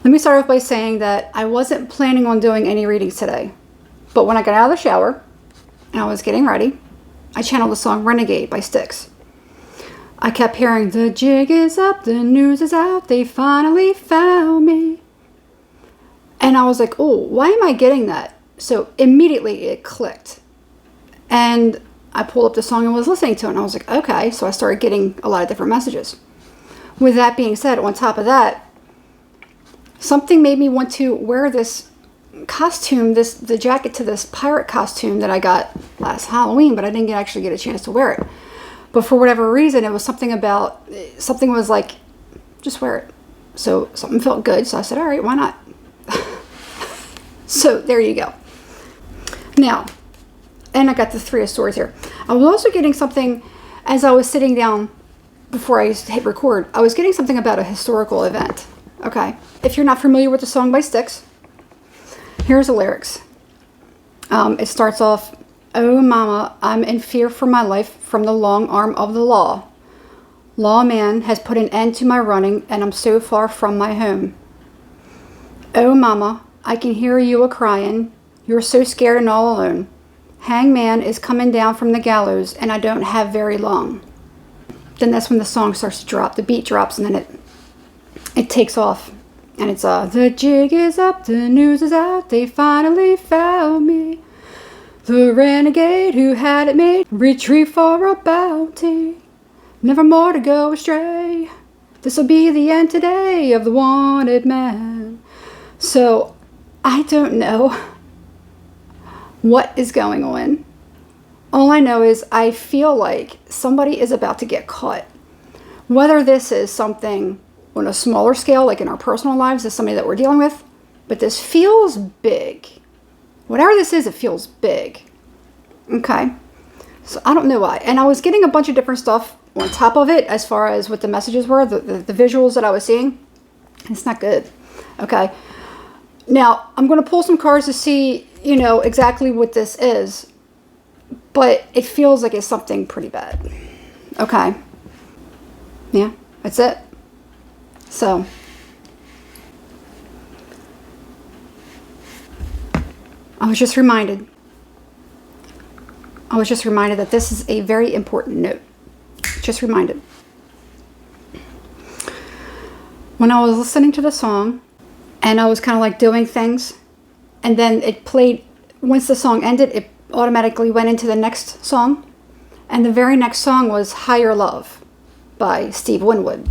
Let me start off by saying that I wasn't planning on doing any readings today. But when I got out of the shower and I was getting ready, I channeled the song Renegade by Styx. I kept hearing, the jig is up, the news is out, they finally found me. And I was like, oh, why am I getting that? So immediately it clicked. And I pulled up the song and was listening to it. And I was like, okay. So I started getting a lot of different messages. With that being said, on top of that, something made me want to wear this costume, the jacket to this pirate costume that I got last Halloween, but I didn't actually get a chance to wear it. But for whatever reason, it was something was like, just wear it. So something felt good. So I said, all right, why not? So there you go. Now, and I got the Three of Swords here. I was also getting something as I was sitting down before I hit record. I was getting something about a historical event. Okay. If you're not familiar with the song by Styx, here's the lyrics. It starts off, oh mama, I'm in fear for my life from the long arm of the law. Lawman has put an end to my running and I'm so far from my home. Oh mama, I can hear you a-crying. You're so scared and all alone. Hangman is coming down from the gallows and I don't have very long. Then that's when the song starts to drop. The beat drops and then it takes off. And it's the jig is up, the news is out, they finally found me. The renegade who had it made, retrieve for a bounty. Never more to go astray. This'll be the end today of the wanted man. So, I don't know what is going on. All I know is I feel like somebody is about to get caught. Whether this is something on a smaller scale, like in our personal lives, as somebody that we're dealing with, but this feels big. Whatever this is, it feels big. Okay? So I don't know why. And I was getting a bunch of different stuff on top of it as far as what the messages were, the visuals that I was seeing. It's not good. Okay? Now, I'm going to pull some cards to see, exactly what this is. But it feels like it's something pretty bad. Okay? Yeah, that's it. So, I was just reminded that this is a very important note. Just reminded. When I was listening to the song, and I was kind of like doing things, and then it played, once the song ended, it automatically went into the next song. And the very next song was Higher Love by Steve Winwood.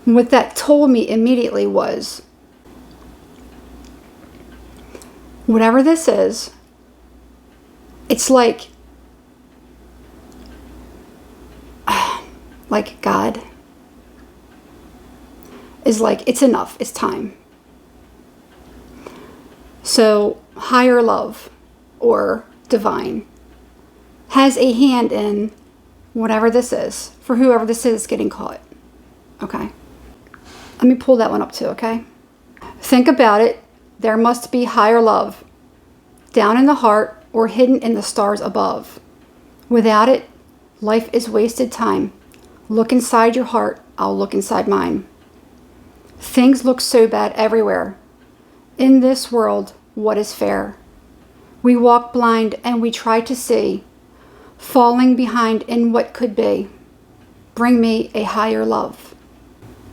What that told me immediately was, whatever this is, it's like God is like, it's enough, it's time. So higher love or divine has a hand in whatever this is, for whoever this is getting caught. Okay? Let me pull that one up too, okay? Think about it. There must be higher love down in the heart or hidden in the stars above. Without it, life is wasted time. Look inside your heart. I'll look inside mine. Things look so bad everywhere. In this world, what is fair? We walk blind and we try to see, falling behind in what could be. Bring me a higher love.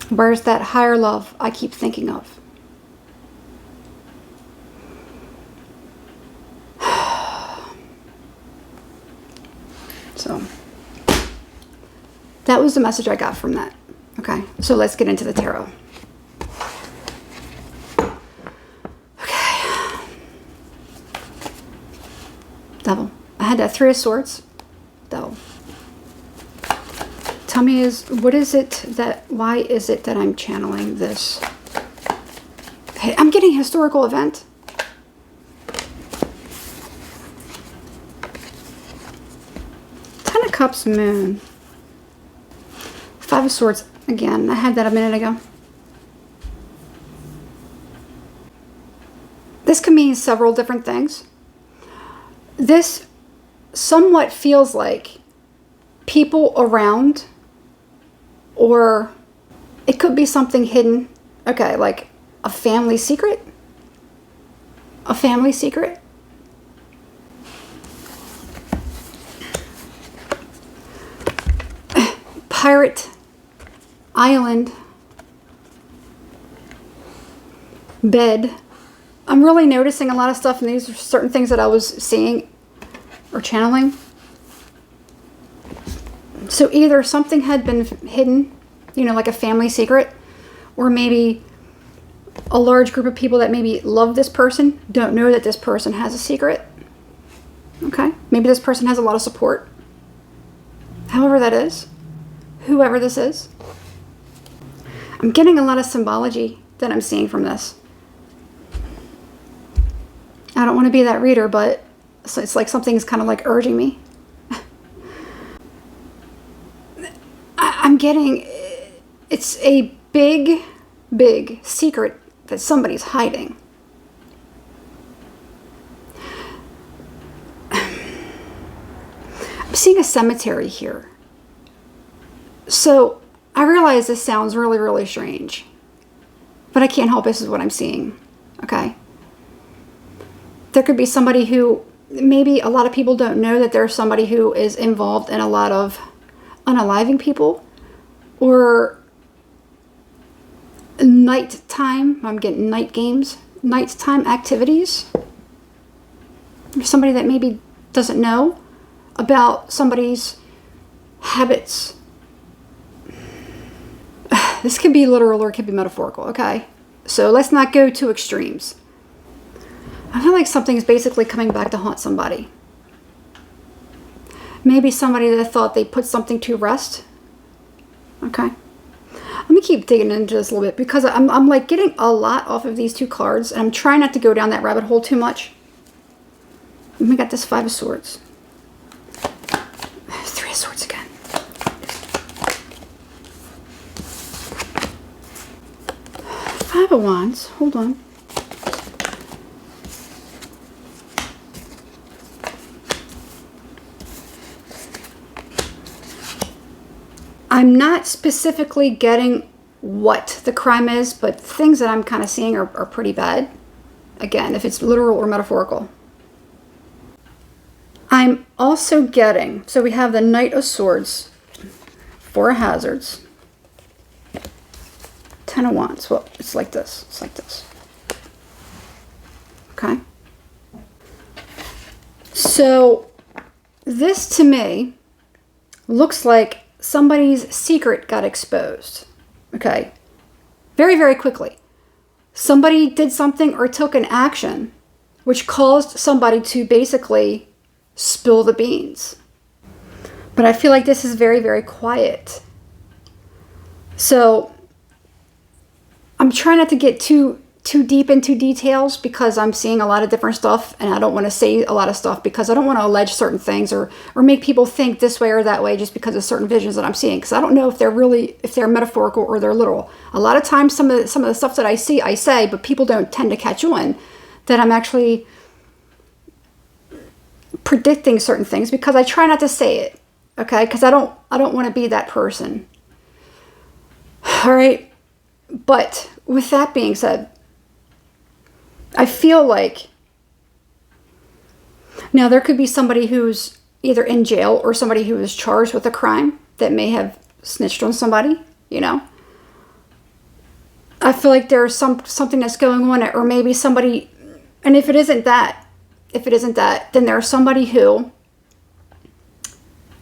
Where's that higher love I keep thinking of? So, that was the message I got from that. Okay, so let's get into the tarot. Okay. Devil. I had that Three of Swords. Devil. Tell me, why is it that I'm channeling this? Hey, I'm getting historical event. Ten of Cups, Moon. Five of Swords, again. I had that a minute ago. This can mean several different things. This somewhat feels like people around, or it could be something hidden Okay, like a family secret? A family secret? Pirate island bed. I'm really noticing a lot of stuff, and these are certain things that I was seeing or channeling. So either something had been hidden, you know, like a family secret, or maybe a large group of people that maybe love this person don't know that this person has a secret. Okay? Maybe this person has a lot of support. However that is. Whoever this is. I'm getting a lot of symbology that I'm seeing from this. I don't want to be that reader, but it's like something's kind of like urging me. I'm getting, it's a big, big secret that somebody's hiding. I'm seeing a cemetery here. So I realize this sounds really, really strange, but I can't help this is what I'm seeing. Okay. There could be somebody who, maybe a lot of people don't know that there's somebody who is involved in a lot of unaliving people, or nighttime, I'm getting night games, nighttime activities. There's somebody that maybe doesn't know about somebody's habits. This could be literal or it could be metaphorical, okay? So let's not go to extremes. I feel like something's basically coming back to haunt somebody. Maybe somebody that thought they put something to rest. Okay. Let me keep digging into this a little bit, because I'm like getting a lot off of these two cards, and I'm trying not to go down that rabbit hole too much. And we got this Five of Swords. Three of Swords again. Five of Wands. Hold on. I'm not specifically getting what the crime is, but things that I'm kind of seeing are pretty bad. Again, if it's literal or metaphorical. I'm also getting, so we have the Knight of Swords, Four of Hazards, Ten of Wands. Well, it's like this. It's like this. Okay. So this to me looks like somebody's secret got exposed. Okay. Very, very quickly. Somebody did something or took an action which caused somebody to basically spill the beans. But I feel like this is very, very quiet. So I'm trying not to get too deep into details, because I'm seeing a lot of different stuff, and I don't want to say a lot of stuff because I don't want to allege certain things or make people think this way or that way just because of certain visions that I'm seeing, because I don't know if they're metaphorical or they're literal. A lot of times some of the stuff that I say, but people don't tend to catch on that I'm actually predicting certain things, because I try not to say it, okay? Because I don't want to be that person. All right. But with that being said, I feel like now there could be somebody who's either in jail or somebody who is charged with a crime that may have snitched on somebody, you know. I feel like there's something that's going on, or maybe somebody, and if it isn't that, then there's somebody who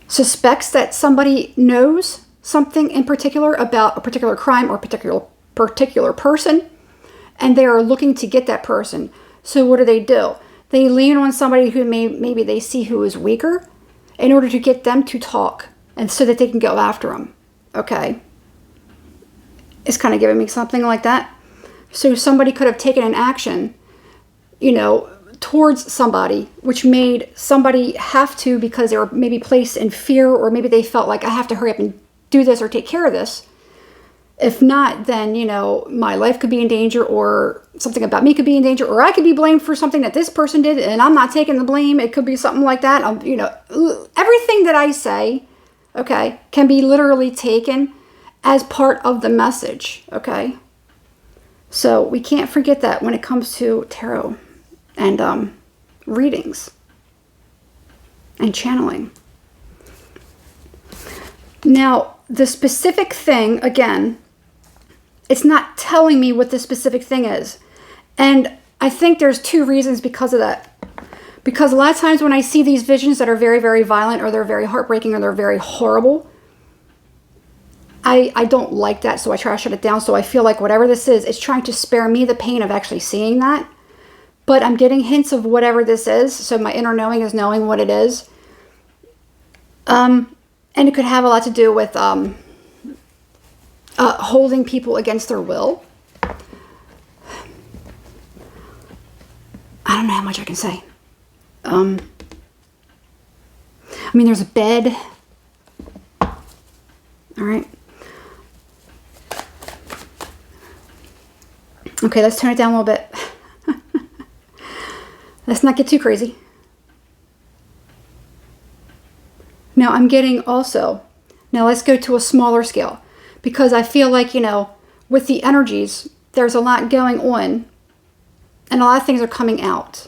suspects that somebody knows something in particular about a particular crime or a particular person, and they are looking to get that person. So what do? They lean on somebody who maybe they see who is weaker in order to get them to talk, and so that they can go after them. Okay. It's kind of giving me something like that. So somebody could have taken an action, you know, towards somebody, which made somebody have to, because they were maybe placed in fear, or maybe they felt like I have to hurry up and do this or take care of this. If not, then, you know, my life could be in danger, or something about me could be in danger, or I could be blamed for something that this person did and I'm not taking the blame. It could be something like that. You know, everything that I say, okay, can be literally taken as part of the message, okay? So we can't forget that when it comes to tarot and readings and channeling. Now, the specific thing, again, it's not telling me what the specific thing is. And I think there's two reasons because of that. Because a lot of times when I see these visions that are very, very violent, or they're very heartbreaking, or they're very horrible, I don't like that, so I try to shut it down. So I feel like whatever this is, it's trying to spare me the pain of actually seeing that. But I'm getting hints of whatever this is, so my inner knowing is knowing what it is. And it could have a lot to do with holding people against their will. I don't know how much I can say. I mean, there's a bed. All right. Okay, let's turn it down a little bit. Let's not get too crazy. Now I'm getting also, now let's go to a smaller scale, because I feel like, you know, with the energies, there's a lot going on and a lot of things are coming out.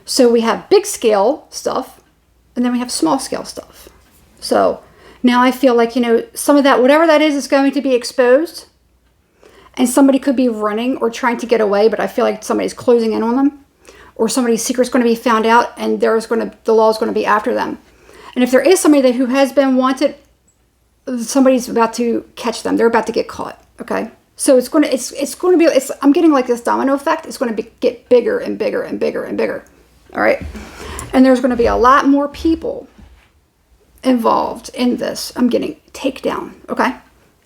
So we have big scale stuff and then we have small scale stuff. So now I feel like, you know, some of that, whatever that is going to be exposed, and somebody could be running or trying to get away, but I feel like somebody's closing in on them, or somebody's secret's going to be found out and the law is going to be after them. And if there is somebody who has been wanted, somebody's about to catch them. They're about to get caught. Okay. So it's going to be, I'm getting like this domino effect. It's going to get bigger and bigger and bigger and bigger. All right. And there's going to be a lot more people involved in this. I'm getting takedown. Okay.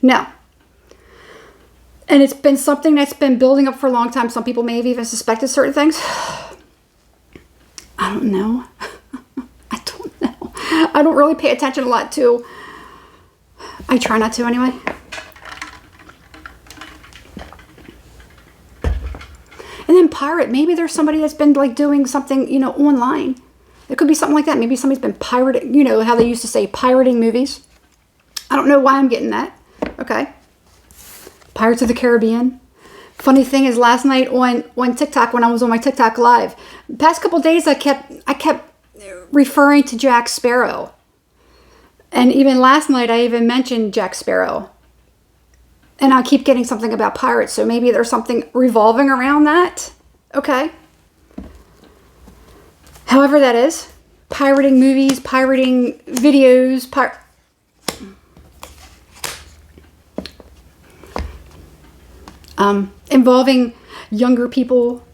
Now, and it's been something that's been building up for a long time. Some people may have even suspected certain things. I don't know. I don't know. I don't really pay attention a lot to. I try not to anyway. And then pirate. Maybe there's somebody that's been like doing something, you know, online. It could be something like that. Maybe somebody's been pirating, you know, how they used to say pirating movies. I don't know why I'm getting that. Okay. Pirates of the Caribbean. Funny thing is, last night on TikTok, when I was on my TikTok live, the past couple days I kept referring to Jack Sparrow. And even last night I even mentioned Jack Sparrow. And I keep getting something about pirates, so maybe there's something revolving around that. Okay. However that is. Pirating movies, pirating videos, involving younger people.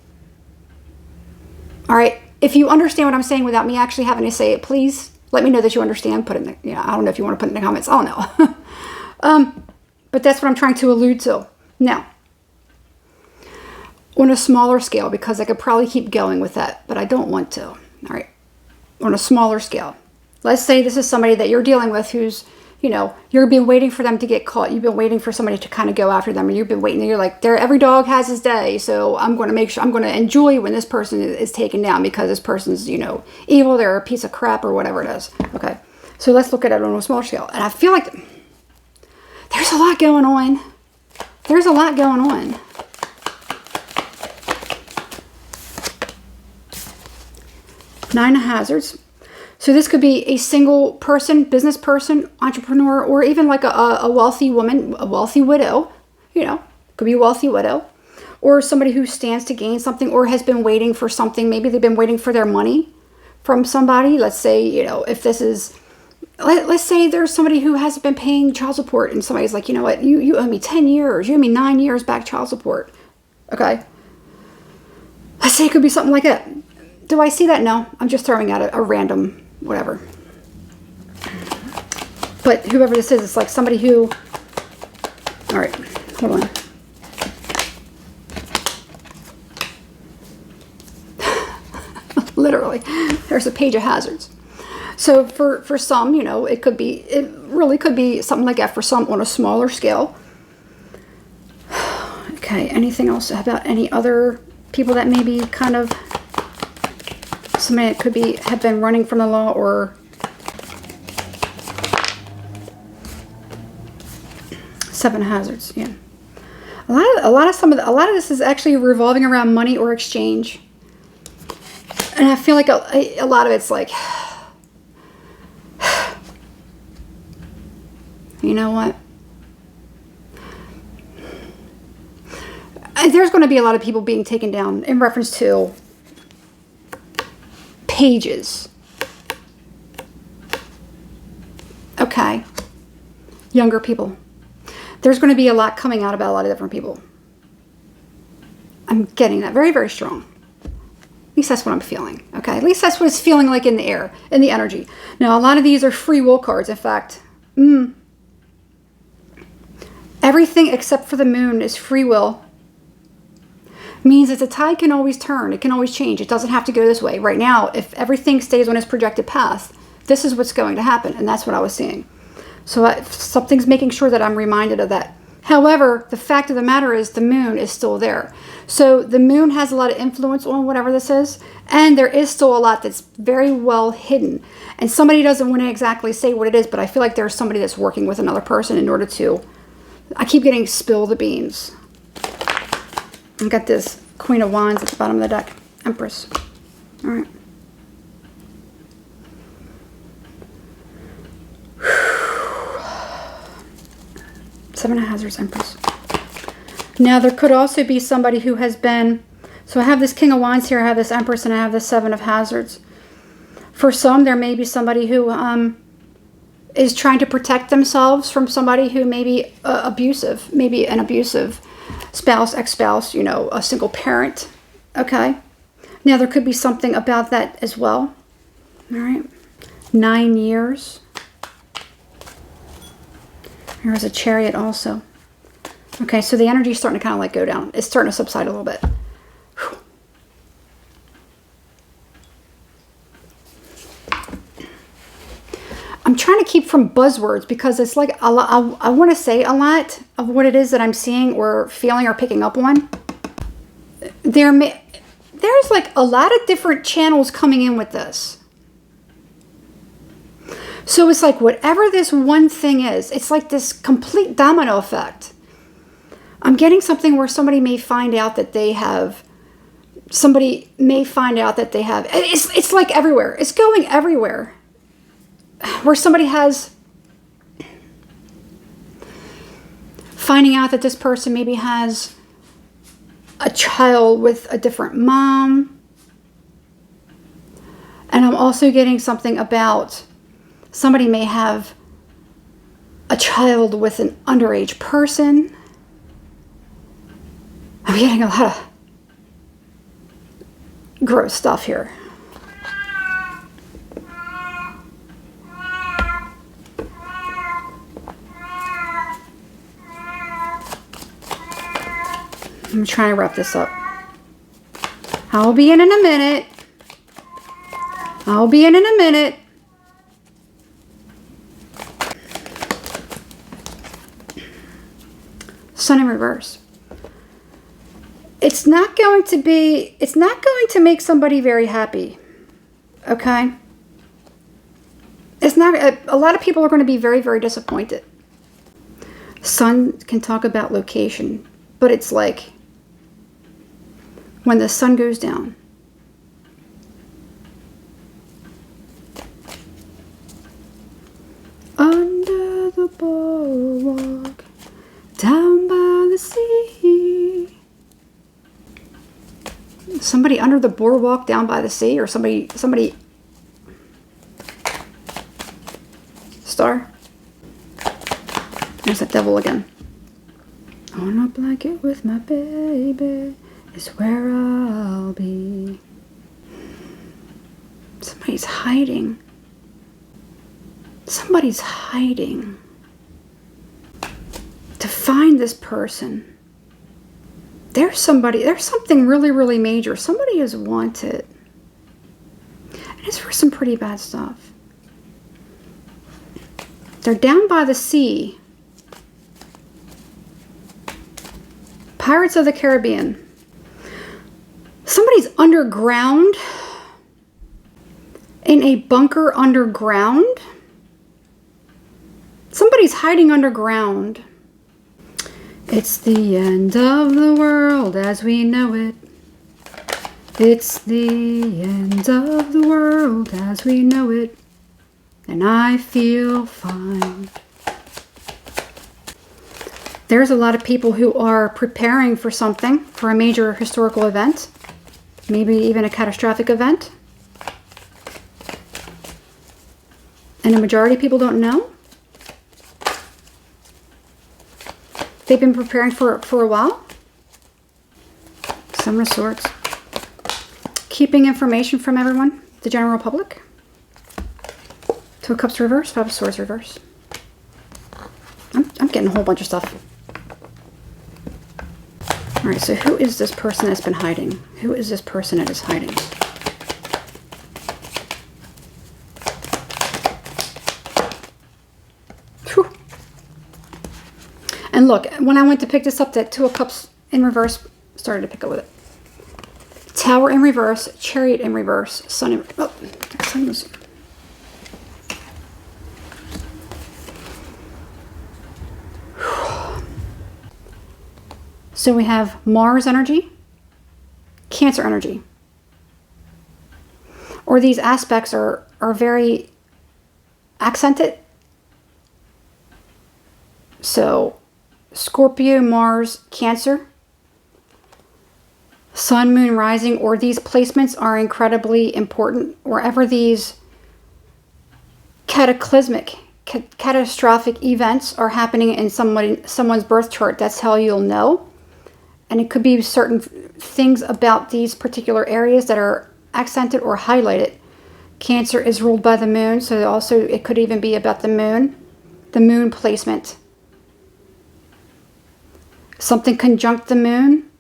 All right. If you understand what I'm saying without me actually having to say it, please let me know that you understand. Put it in the, you know, I don't know if you want to put it in the comments. I don't know. But that's what I'm trying to allude to. Now, on a smaller scale, because I could probably keep going with that, but I don't want to. All right. On a smaller scale, let's say this is somebody that you're dealing with who's, you know, you've been waiting for them to get caught. You've been waiting for somebody to kind of go after them, and you've been waiting. And you're like, every dog has his day, so I'm going to make sure, I'm going to enjoy when this person is taken down, because this person's, you know, evil. They're a piece of crap or whatever it is. Okay, so let's look at it on a smaller scale. And I feel like there's a lot going on. There's a lot going on. Nine of Hazards. So this could be a single person, business person, entrepreneur, or even like a wealthy woman, a wealthy widow. You know, could be a wealthy widow. Or somebody who stands to gain something or has been waiting for something. Maybe they've been waiting for their money from somebody. Let's say, you know, if this is, let's say there's somebody who hasn't been paying child support, and somebody's like, you know what, you owe me 10 years. You owe me 9 years back child support. Okay. Let's say it could be something like that. Do I see that? No. I'm just throwing out a random whatever. But whoever this is, it's like somebody who, all right, hold on. Literally, there's a page of hazards. So for some, you know, it really could be something like that for some on a smaller scale. Okay, anything else about any other people that maybe kind of, somebody that could have been running from the law, or Seven Hazards, yeah. A lot of this is actually revolving around money or exchange. And I feel like a lot of it's like, you know what? There's going to be a lot of people being taken down in reference to pages. Okay. Younger people. There's going to be a lot coming out about a lot of different people. I'm getting that very, very strong. At least that's what I'm feeling. Okay. At least that's what it's feeling like in the air, in the energy. Now, a lot of these are free will cards. In fact, everything except for the moon is free will. Means that the tide can always turn. It can always change. It doesn't have to go this way. Right now, if everything stays on its projected path, this is what's going to happen. And that's what I was seeing. So something's making sure that I'm reminded of that. However, the fact of the matter is the moon is still there. So the moon has a lot of influence on whatever this is. And there is still a lot that's very well hidden. And somebody doesn't want to exactly say what it is, but I feel like there's somebody that's working with another person in order to... I keep getting spill the beans. I got this Queen of Wands at the bottom of the deck. Empress. All right. Seven of Hazards, Empress. Now, there could also be somebody who has been... So I have this King of Wands here, I have this Empress, and I have this Seven of Hazards. For some, there may be somebody who is trying to protect themselves from somebody who may be abusive. Maybe an abusive spouse, ex-spouse, you know, a single parent. Okay. Now, there could be something about that as well. All right. 9 years. Here's a Chariot also. Okay, so the energy is starting to kind of like go down. It's starting to subside a little bit. Whew. I'm trying to keep from buzzwords because it's like a lot, I want to say a lot of what it is that I'm seeing or feeling or picking up on. There's like a lot of different channels coming in with this. So it's like whatever this one thing is, it's like this complete domino effect. I'm getting something where somebody may find out that they have, it's like everywhere. It's going everywhere. Where somebody has, finding out that this person maybe has a child with a different mom. And I'm also getting something about somebody may have a child with an underage person. I'm getting a lot of gross stuff here. I'm trying to wrap this up. I'll be in a minute. Sun in reverse. It's not going to make somebody very happy. Okay? It's not, a lot of people are going to be very, very disappointed. Sun can talk about location, but it's like when the sun goes down. Under the boardwalk, down by the sea. Somebody under the boardwalk down by the sea, or somebody Star. There's that devil again. On a blanket with my baby is where I'll be. Somebody's hiding. Somebody's hiding. To find this person. There's something really, really major. Somebody is wanted. And it's for some pretty bad stuff. They're down by the sea. Pirates of the Caribbean. Somebody's underground. In a bunker underground. Somebody's hiding underground. It's the end of the world as we know it. It's the end of the world as we know it. And I feel fine. There's a lot of people who are preparing for something, for a major historical event, maybe even a catastrophic event. And the majority of people don't know. They've been preparing for a while. Seven of Swords. Keeping information from everyone, the general public. Two of Cups reverse, Five of Swords reverse. I'm getting a whole bunch of stuff. All right, so who is this person that's been hiding? Who is this person that is hiding? Whew. And look, when I went to pick this up, that Two of Cups in reverse started to pick up with it. Tower in reverse, Chariot in reverse, Sun in reverse. Oh, Sun was... So we have Mars energy, Cancer energy. Or these aspects are very accented. So Scorpio, Mars, Cancer, Sun, Moon, Rising, or these placements are incredibly important. Wherever these cataclysmic, catastrophic events are happening in someone's birth chart, that's how you'll know. And it could be certain things about these particular areas that are accented or highlighted. Cancer is ruled by the moon, so also it could even be about the moon placement. Something conjunct the moon.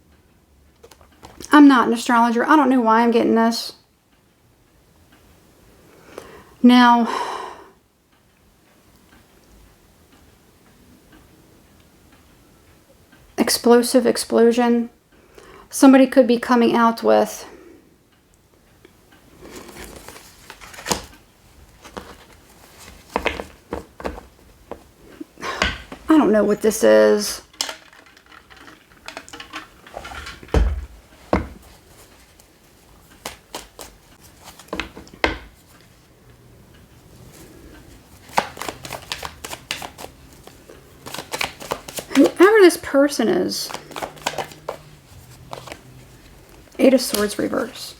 I'm not an astrologer. I don't know why I'm getting this. Now, explosive explosion. Somebody could be coming out with I don't know what this is. Whoever this person is. Eight of Swords reverse.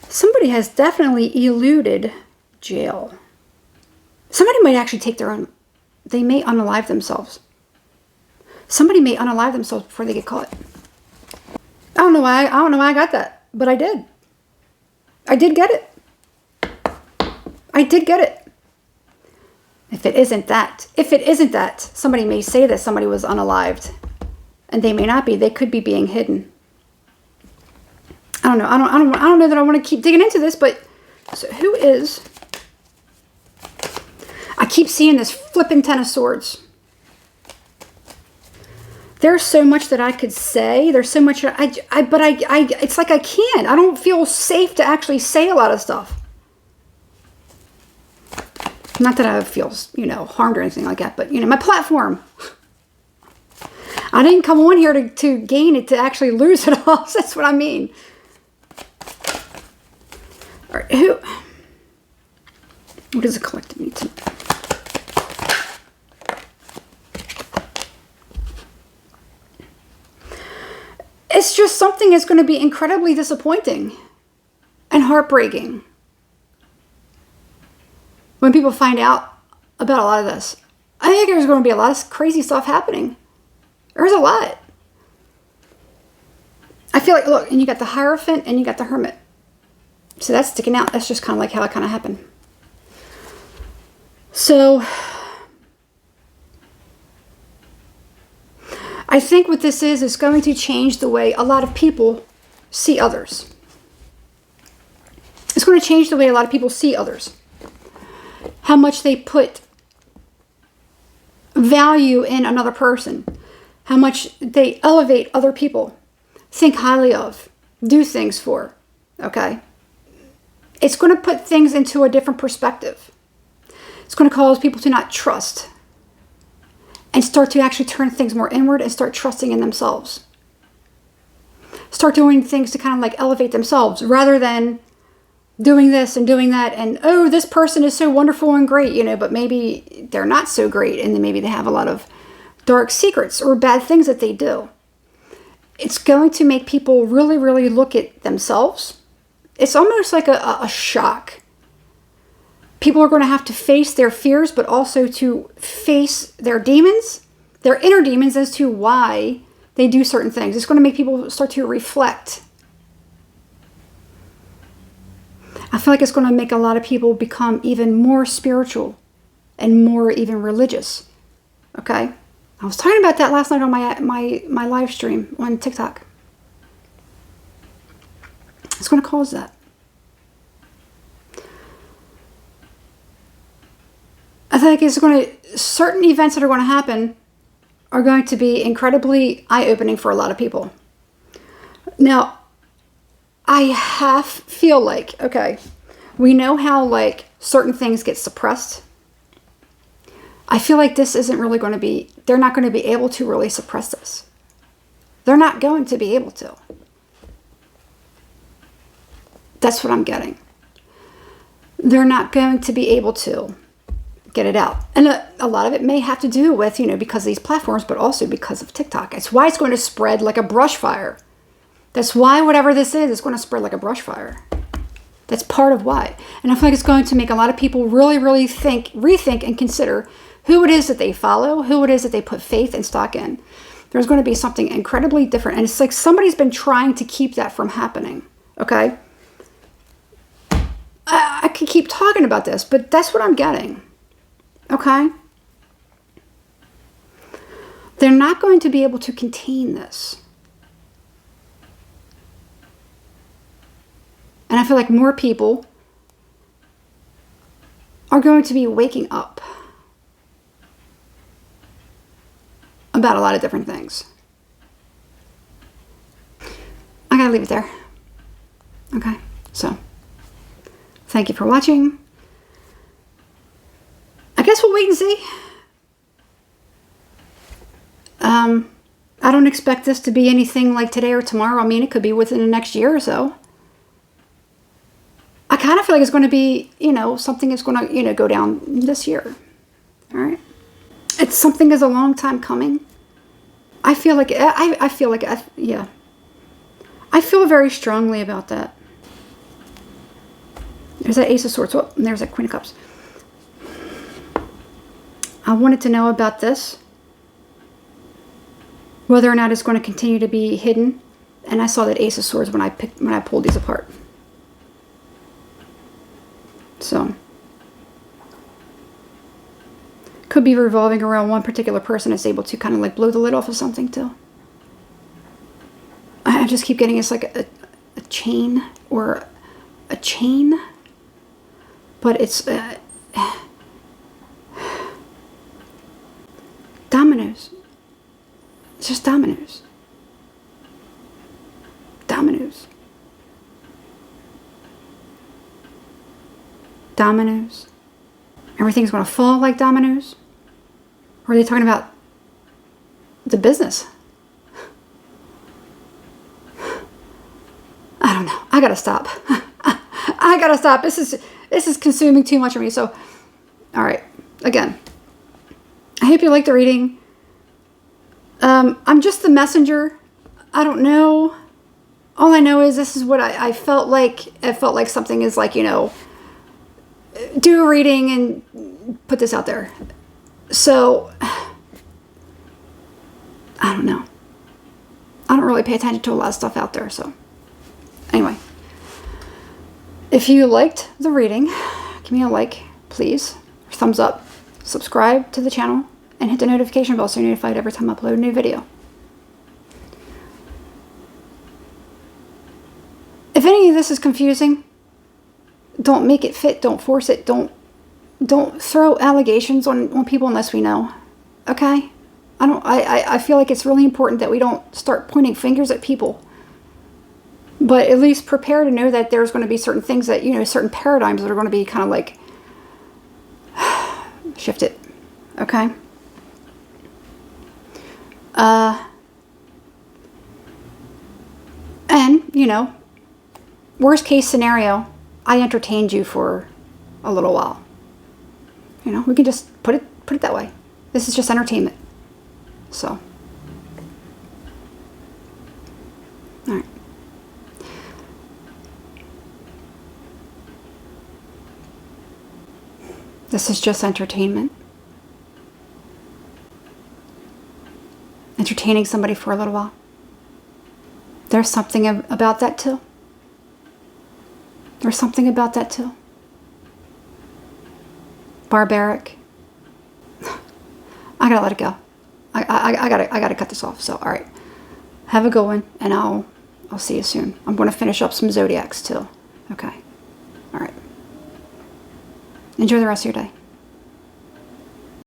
Somebody has definitely eluded jail. Somebody might actually take their own. They may unalive themselves. Somebody may unalive themselves before they get caught. I don't know why I got that, but I did. I did get it. I did get it. If it isn't that, somebody may say that somebody was unalived, and they may not be. They could be being hidden. I don't know. I don't know that I want to keep digging into this, but so who is? I keep seeing this flipping Ten of Swords. There's so much that I could say. There's so much but it's like I can't. I don't feel safe to actually say a lot of stuff. Not that I feel, harmed or anything like that, but, my platform. I didn't come on here to gain it, to actually lose it all. So that's what I mean. All right, what does the collective need to know? It's just something that's going to be incredibly disappointing and heartbreaking when people find out about a lot of this. I think there's going to be a lot of crazy stuff happening. There's a lot. I feel like, look, and you got the Hierophant and you got the Hermit. So that's sticking out. That's just kind of like how it kind of happened. So I think what this is going to change the way a lot of people see others. It's going to change the way a lot of people see others. How much they put value in another person. How much they elevate other people. Think highly of. Do things for. Okay? It's going to put things into a different perspective. It's going to cause people to not trust and start to actually turn things more inward and start trusting in themselves. Start doing things to kind of like elevate themselves rather than doing this and doing that. And, oh, this person is so wonderful and great, you know, but maybe they're not so great. And then maybe they have a lot of dark secrets or bad things that they do. It's going to make people really, really look at themselves. It's almost like a shock. People are going to have to face their fears, but also to face their demons, their inner demons, as to why they do certain things. It's going to make people start to reflect. I feel like it's going to make a lot of people become even more spiritual and more even religious. Okay? I was talking about that last night on my live stream on TikTok. It's going to cause that. I think it's going to, certain events that are going to happen are going to be incredibly eye-opening for a lot of people. Now, I feel like, okay, we know how like certain things get suppressed. I feel like this isn't really going to be, they're not going to be able to really suppress this. They're not going to be able to. That's what I'm getting. They're not going to be able to get it out. And a lot of it may have to do with, you know, because of these platforms, but also because of TikTok. It's why it's going to spread like a brush fire. That's why whatever this is, it's going to spread like a brush fire. That's part of why. And I feel like it's going to make a lot of people really, really rethink and consider who it is that they follow, who it is that they put faith and stock in. There's going to be something incredibly different. And it's like somebody's been trying to keep that from happening. Okay? I could keep talking about this, but that's what I'm getting. Okay? They're not going to be able to contain this. And I feel like more people are going to be waking up about a lot of different things. I gotta leave it there. Okay, so thank you for watching. I guess we'll wait and see. I don't expect this to be anything like today or tomorrow. I mean, it could be within the next year or so. I kind of feel like it's going to be, you know, something that's going to, you know, go down this year. All right. It's something that's a long time coming. I feel like, yeah. I feel very strongly about that. There's that Ace of Swords. Oh, and there's that Queen of Cups. I wanted to know about this. Whether or not it's going to continue to be hidden. And I saw that Ace of Swords when I pulled these apart. So, could be revolving around one particular person that's able to kind of like blow the lid off of something too. I just keep getting it's like a chain or a chain, but it's dominoes. It's just dominoes. Dominoes. Dominoes. Everything's going to fall like dominoes? Or are they talking about the business? I don't know. I gotta stop. I gotta stop. This is consuming too much of me. So, all right. Again, I hope you liked the reading. I'm just the messenger. I don't know. All I know is this is what I felt like. It felt like something is like, you know, do a reading and put this out there. So, I don't know. I don't really pay attention to a lot of stuff out there. So, anyway. If you liked the reading, give me a like, please. Or thumbs up. Subscribe to the channel. And hit the notification bell so you're notified every time I upload a new video. If any of this is confusing, don't make it fit. Don't force it. Don't throw allegations on people unless we know. Okay? I feel like it's really important that we don't start pointing fingers at people. But at least prepare to know that there's going to be certain things that, you know, certain paradigms that are going to be kind of like shift it. Okay? And, you know, worst case scenario, I entertained you for a little while. You know, we can just put it that way. This is just entertainment. So, all right. This is just entertainment. Entertaining somebody for a little while. There's something about that too. There's something about that too. Barbaric. I gotta let it go. I gotta cut this off. So, all right. Have a good one, and I'll see you soon. I'm going to finish up some zodiacs too. Okay. All right. Enjoy the rest of your day.